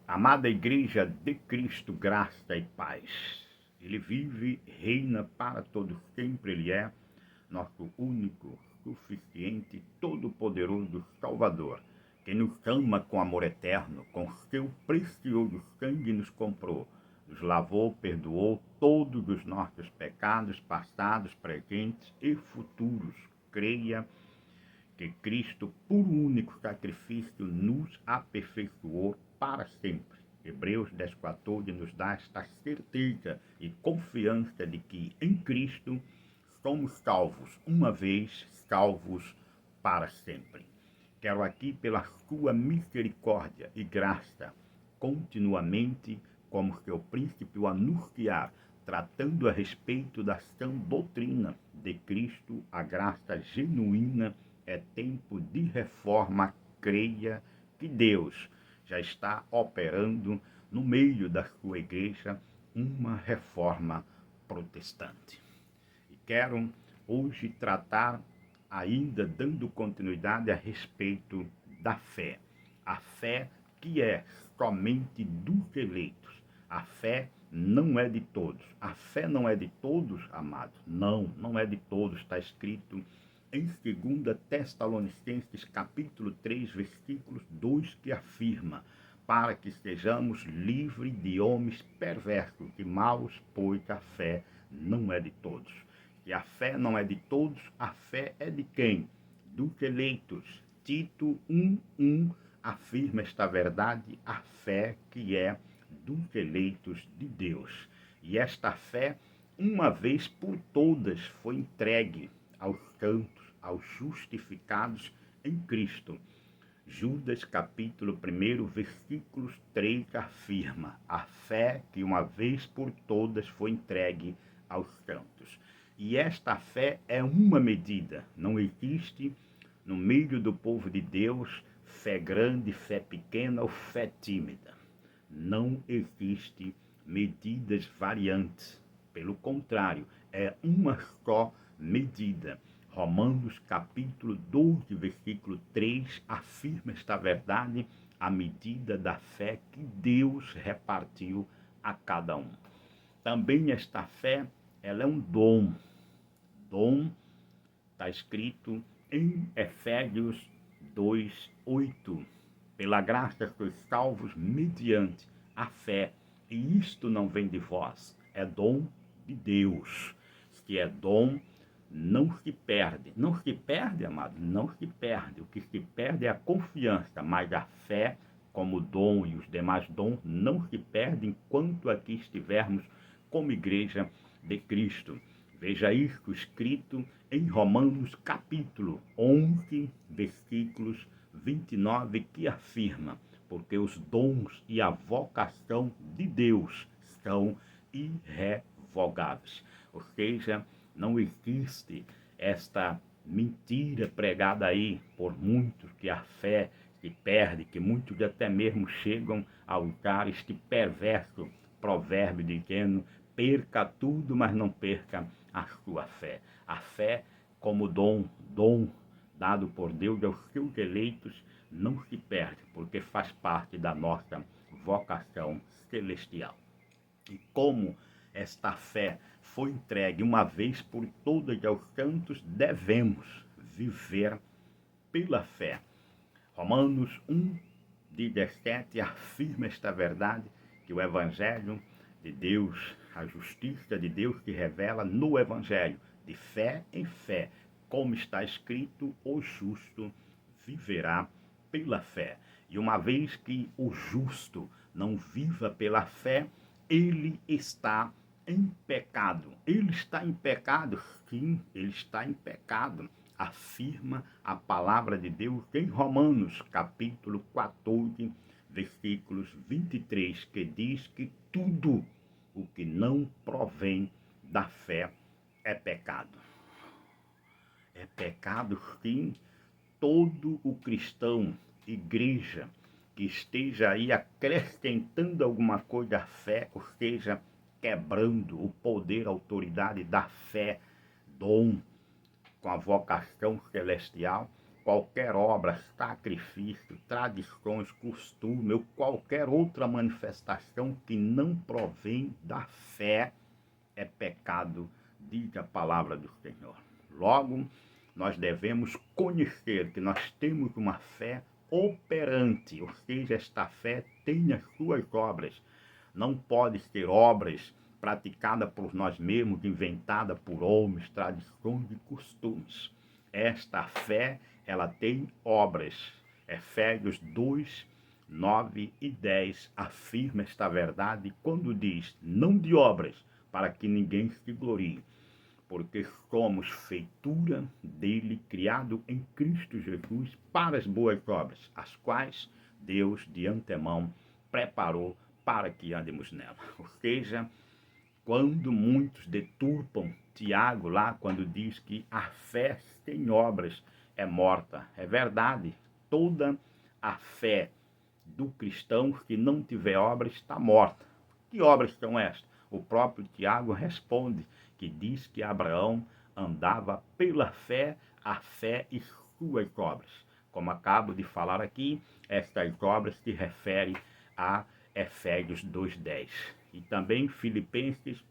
Amada Igreja de Cristo, graça e paz. Ele vive, reina para todo sempre. Ele é nosso único, suficiente, todo-poderoso Salvador, que nos ama com amor eterno, com seu precioso sangue nos comprou, nos lavou, perdoou todos os nossos pecados, passados, presentes e futuros. Creia que Cristo, por um único sacrifício, nos aperfeiçoou para sempre. Hebreus 10,14 nos dá esta certeza e confiança de que em Cristo somos salvos uma vez, salvos para sempre. Quero aqui, pela sua misericórdia e graça, continuamente, como seu príncipe, o anunciar, tratando a respeito da sã doutrina de Cristo, a graça genuína. É tempo de reforma. Creia que Deus já está operando no meio da sua igreja uma reforma protestante. E quero hoje tratar, ainda dando continuidade, a respeito da fé. A fé que é somente dos eleitos. A fé não é de todos. A fé não é de todos, amados. Não é de todos. Está escrito em 2 Tessalonicenses, capítulo 3, versículos 2, que afirma: para que sejamos livres de homens perversos e maus, pois a fé não é de todos. E a fé não é de todos, a fé é de quem? Dos eleitos. Tito 1:1 afirma esta verdade, a fé que é dos eleitos de Deus. E esta fé, uma vez por todas, foi entregue aos santos, aos justificados em Cristo. Judas capítulo 1, versículos 3 afirma: a fé que uma vez por todas foi entregue aos santos. E esta fé é uma medida, não existe no meio do povo de Deus fé grande, fé pequena ou fé tímida. Não existe medidas variantes. Pelo contrário, é uma só medida. Romanos capítulo 12, versículo 3 afirma esta verdade, a medida da fé que Deus repartiu a cada um. Também esta fé, ela é um dom. Dom está escrito em Efésios 2:8. Pela graça sois salvos mediante a fé, e isto não vem de vós, é dom de Deus. Se é dom, não se perde. Não se perde, amado, não se perde. O que se perde é a confiança, mas a fé, como dom e os demais dons, não se perde enquanto aqui estivermos como igreja de Cristo. Veja isso escrito em Romanos capítulo 11, versículos 29, que afirma: porque os dons e a vocação de Deus são irrevogáveis. Ou seja, não existe esta mentira pregada aí por muitos, que a fé se perde, que muitos até mesmo chegam a usar este perverso provérbio dizendo: perca tudo, mas não perca a sua fé. A fé como dom dado por Deus aos seus eleitos, não se perde, porque faz parte da nossa vocação celestial. E como esta fé foi entregue uma vez por todas aos santos, devemos viver pela fé. Romanos 1:17 afirma esta verdade, que o Evangelho de Deus, a justiça de Deus que revela no Evangelho, de fé em fé, como está escrito: o justo viverá pela fé. E uma vez que o justo não viva pela fé, ele está em pecado. Ele está em pecado? Sim, ele está em pecado. Afirma a palavra de Deus em Romanos, capítulo 14, versículos 23, que diz que tudo o que não provém da fé é pecado. É pecado, sim, todo o cristão, igreja, que esteja aí acrescentando alguma coisa à fé, ou seja, quebrando o poder, a autoridade da fé, dom, com a vocação celestial, qualquer obra, sacrifício, tradições, costume ou qualquer outra manifestação que não provém da fé é pecado, diz a palavra do Senhor. Logo, nós devemos conhecer que nós temos uma fé operante, ou seja, esta fé tem as suas obras. Não pode ser obras praticadas por nós mesmos, inventada por homens, tradições e costumes. Esta fé, ela tem obras. Efésios 2, 9 e 10 afirma esta verdade quando diz, não de obras, para que ninguém se glorie, porque somos feitura dele, criado em Cristo Jesus para as boas obras, as quais Deus de antemão preparou para que andemos nela. Ou seja, quando muitos deturpam Tiago lá, quando diz que a fé sem obras é morta. É verdade, toda a fé do cristão que não tiver obras está morta. Que obras são estas? O próprio Tiago responde, que diz que Abraão andava pela fé, a fé e suas obras. Como acabo de falar aqui, estas obras se referem a Efésios 2:10. E também Filipenses,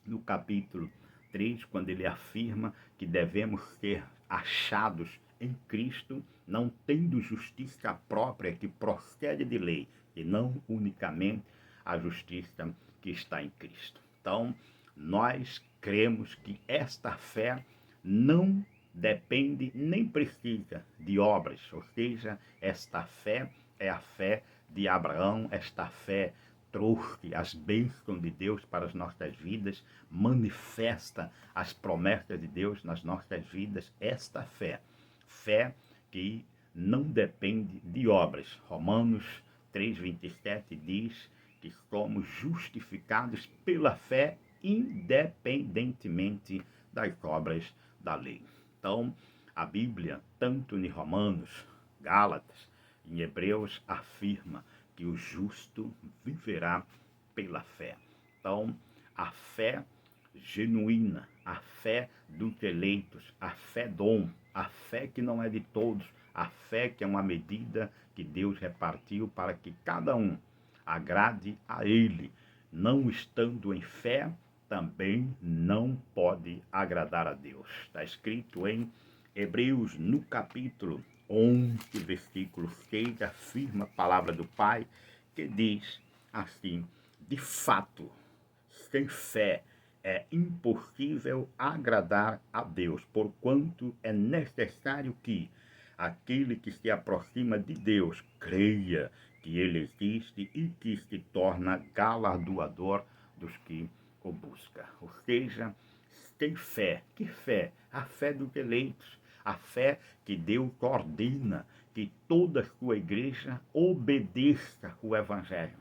no capítulo 3, quando ele afirma que devemos ser achados em Cristo, não tendo justiça própria que procede de lei, e não unicamente a justiça que está em Cristo. Então, nós cremos que esta fé não depende nem precisa de obras, ou seja, esta fé é a fé de Abraão, esta fé trouxe as bênçãos de Deus para as nossas vidas, manifesta as promessas de Deus nas nossas vidas, esta fé, fé que não depende de obras. Romanos 3:27 diz que somos justificados pela fé independentemente das obras da lei. Então, a Bíblia, tanto em Romanos, Gálatas, em Hebreus, afirma que o justo viverá pela fé. Então, a fé genuína, a fé dos eleitos, a fé dom, a fé que não é de todos, a fé que é uma medida que Deus repartiu para que cada um agrade a Ele. Não estando em fé, também não pode agradar a Deus. Está escrito em Hebreus, no capítulo 11, versículo 6, afirma a palavra do Pai, que diz assim, de fato, sem fé é impossível agradar a Deus, porquanto é necessário que aquele que se aproxima de Deus creia que Ele existe e que se torna galardoador dos que o buscam. Ou seja, tem fé. Que fé? A fé dos eleitos. A fé que Deus ordena que toda a sua igreja obedeça o Evangelho.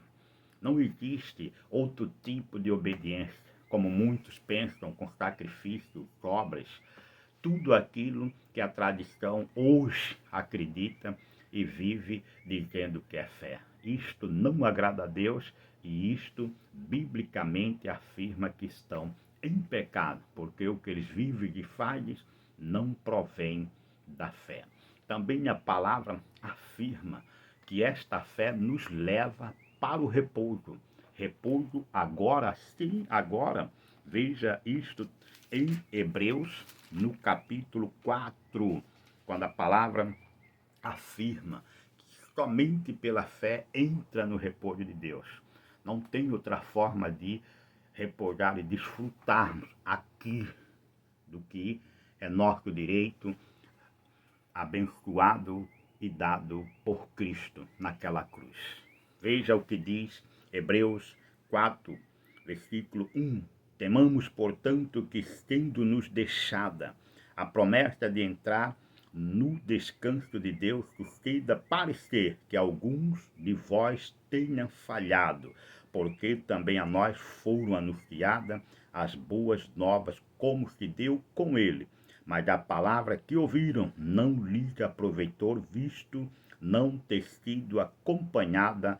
Não existe outro tipo de obediência, como muitos pensam, com sacrifício, obras, tudo aquilo que a tradição hoje acredita e vive dizendo que é fé. Isto não agrada a Deus e isto biblicamente afirma que estão em pecado, porque o que eles vivem e fazem não provém da fé. Também a palavra afirma que esta fé nos leva para o repouso. Repouso agora sim, agora. Veja isto em Hebreus, no capítulo 4, quando a palavra afirma que somente pela fé entra no repouso de Deus. Não tem outra forma de repousar e desfrutarmos aqui do que é nosso direito, abençoado e dado por Cristo naquela cruz. Veja o que diz Hebreus 4, versículo 1. Temamos, portanto, que sendo-nos deixada a promessa de entrar no descanso de Deus, suceda parecer que alguns de vós tenham falhado, porque também a nós foram anunciadas as boas novas, como se deu com ele. Mas a palavra que ouviram não lhes aproveitou, visto não ter sido acompanhada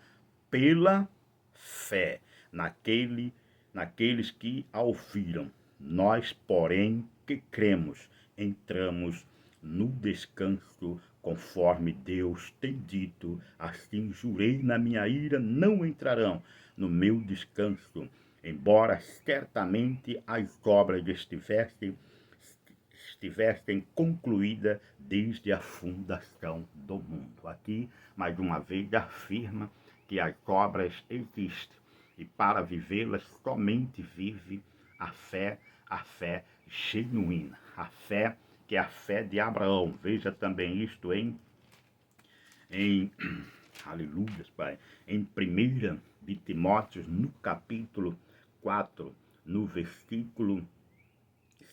pela fé naqueles que a ouviram. Nós, porém, que cremos, entramos no descanso, conforme Deus tem dito, assim jurei na minha ira, não entrarão no meu descanso, embora certamente as obras estivessem concluídas desde a fundação do mundo. Aqui, mais uma vez, afirma que as obras existem e para vivê-las somente vive a fé genuína, a fé que é a fé de Abraão. Veja também isto em aleluia, Pai, em 1 de Timóteo, no capítulo 4, no versículo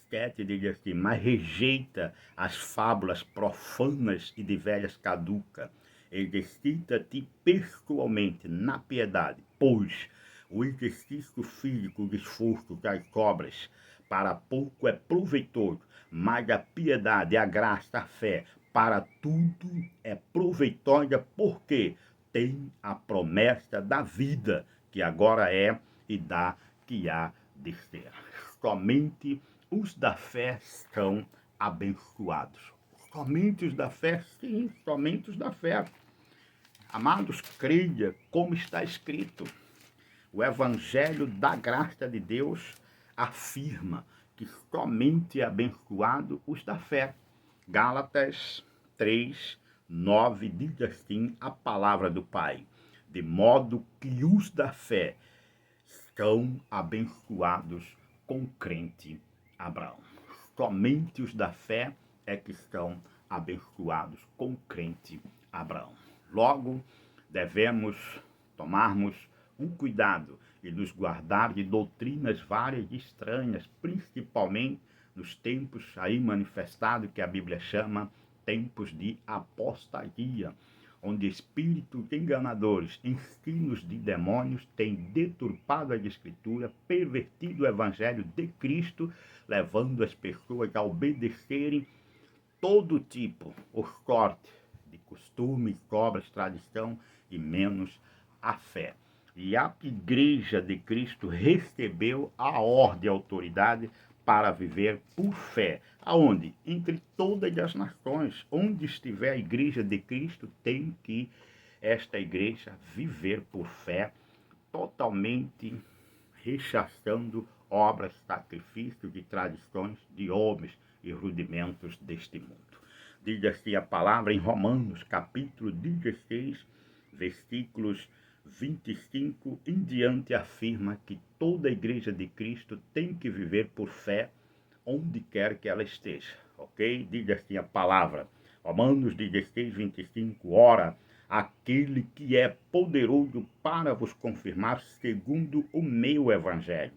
7, diz assim: mas rejeita as fábulas profanas e de velhas caduca, exercita-te pessoalmente na piedade, pois o exercício físico de esforço das obras para pouco é proveitoso, mas a piedade, a graça, a fé, para tudo é proveitosa, porque tem a promessa da vida, que agora é e da que há de ser. Somente os da fé são abençoados. Somente os da fé, sim, somente os da fé. Amados, creia como está escrito. O Evangelho da graça de Deus afirma que somente é abençoado os da fé. Gálatas 3, 9 diz assim a palavra do Pai: de modo que os da fé são abençoados com o crente Abraão. Somente os da fé é que estão abençoados com o crente Abraão. Logo, devemos tomarmos um cuidado e nos guardar de doutrinas várias e estranhas, principalmente nos tempos aí manifestados que a Bíblia chama tempos de apostasia, onde espíritos enganadores, ensinos de demônios têm deturpado a Escritura, pervertido o Evangelho de Cristo, levando as pessoas a obedecerem todo tipo, os cortes de costumes, obras, tradição e menos a fé. E a Igreja de Cristo recebeu a ordem e a autoridade para viver por fé. Aonde? Entre todas as nações. Onde estiver a Igreja de Cristo, tem que esta igreja viver por fé, totalmente rechaçando obras, sacrifícios e tradições de homens e rudimentos deste mundo. Diz assim a palavra em Romanos, capítulo 16, versículos 25 em diante, afirma que toda a igreja de Cristo tem que viver por fé onde quer que ela esteja, ok? Diz assim a palavra, Romanos 16, 25, ora, aquele que é poderoso para vos confirmar segundo o meu evangelho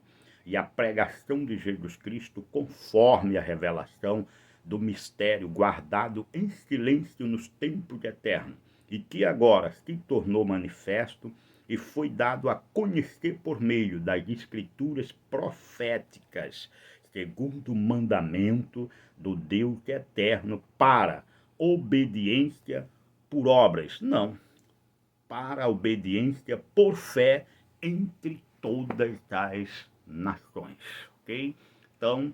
e a pregação de Jesus Cristo conforme a revelação do mistério guardado em silêncio nos tempos eternos e que agora se tornou manifesto e foi dado a conhecer por meio das escrituras proféticas, segundo o mandamento do Deus eterno, para obediência por obras, não, para a obediência por fé entre todas as nações, ok? Então,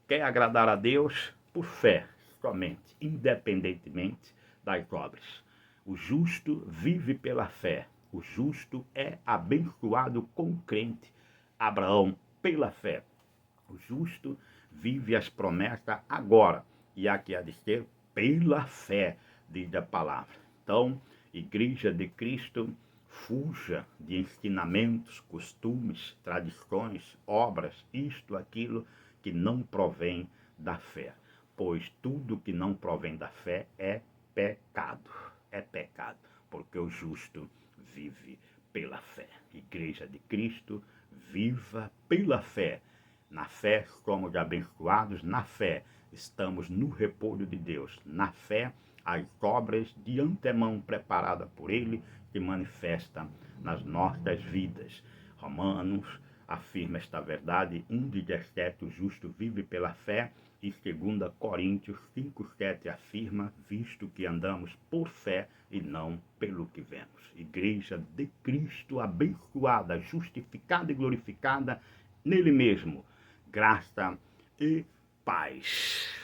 quer agradar a Deus por fé somente, independentemente das obras. O justo vive pela fé. O justo é abençoado com o crente Abraão pela fé. O justo vive as promessas agora e aqui há de ser pela fé, diz a palavra. Então, Igreja de Cristo, fuja de ensinamentos, costumes, tradições, obras, isto, aquilo que não provém da fé. Pois tudo que não provém da fé é pecado. É pecado, porque o justo vive pela fé. Igreja de Cristo, viva pela fé. Na fé somos abençoados, na fé estamos no repouso de Deus. Na fé, as obras de antemão preparadas por Ele se manifestam nas nossas vidas. Romanos afirma esta verdade, 1,17, o justo vive pela fé, e 2 Coríntios 5,7 afirma, visto que andamos por fé e não pelo que vemos. Igreja de Cristo abençoada, justificada e glorificada nele mesmo. Graça e paz.